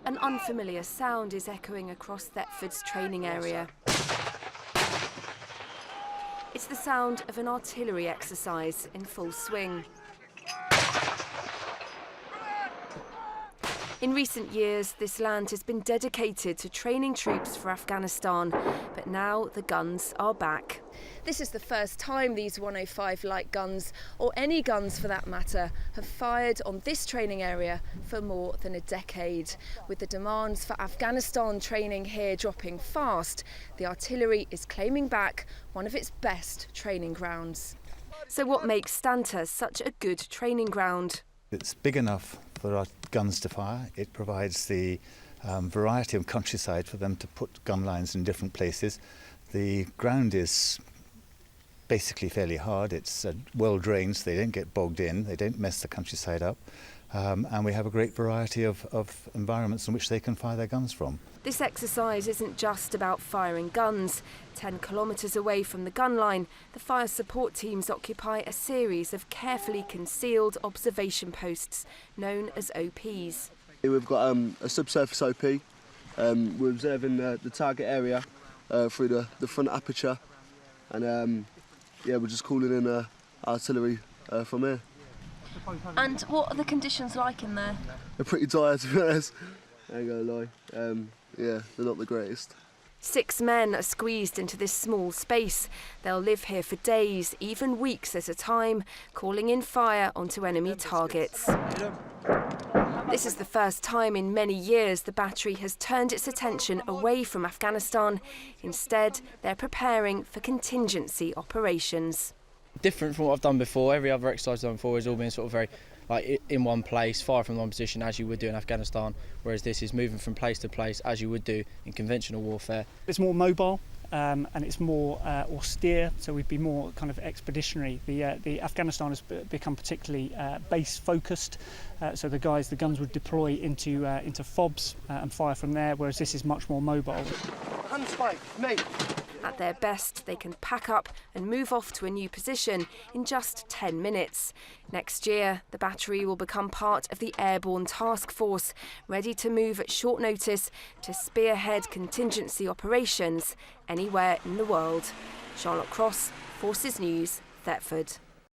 An unfamiliar sound is echoing across Thetford's training area. It's the sound of an artillery exercise in full swing. In recent years, this land has been dedicated to training troops for Afghanistan, but now the guns are back. This is the first time these 105 light guns, or any guns for that matter, have fired on this training area for more than a decade. With the demands for Afghanistan training here dropping fast, the artillery is claiming back one of its best training grounds. So what makes STANTA such a good training ground? It's big enough for our guns to fire. It provides the variety of countryside for them to put gun lines in different places. The ground is basically fairly hard. It's well drained, so they don't get bogged in, they don't mess the countryside up. And we have a great variety of environments in which they can fire their guns from. This exercise isn't just about firing guns. 10 kilometres away from the gun line, the fire support teams occupy a series of carefully concealed observation posts known as OPs. We've got a subsurface OP. We're observing the target area through the front aperture, and yeah, we're just calling in artillery from here. And what are the conditions like in there? They're pretty dire, to be honest. I ain't gonna lie. Yeah, they're not the greatest. 6 men are squeezed into this small space. They'll live here for days, even weeks at a time, calling in fire onto enemy targets. This is the first time in many years the battery has turned its attention away from Afghanistan. Instead, they're preparing for contingency operations. Different from what I've done before. Every other exercise I've done before has all been sort of very in one place, fire from one position, as you would do in Afghanistan, whereas this is moving from place to place as you would do in conventional warfare. It's more mobile and it's more austere, so we'd be more kind of expeditionary. The Afghanistan has become particularly base focused, so the guns would deploy into FOBs and fire from there, whereas this is much more mobile. Handspike, mate. At their best, they can pack up and move off to a new position in just 10 minutes. Next year, the battery will become part of the Airborne Task Force, ready to move at short notice to spearhead contingency operations anywhere in the world. Charlotte Cross, Forces News, Thetford.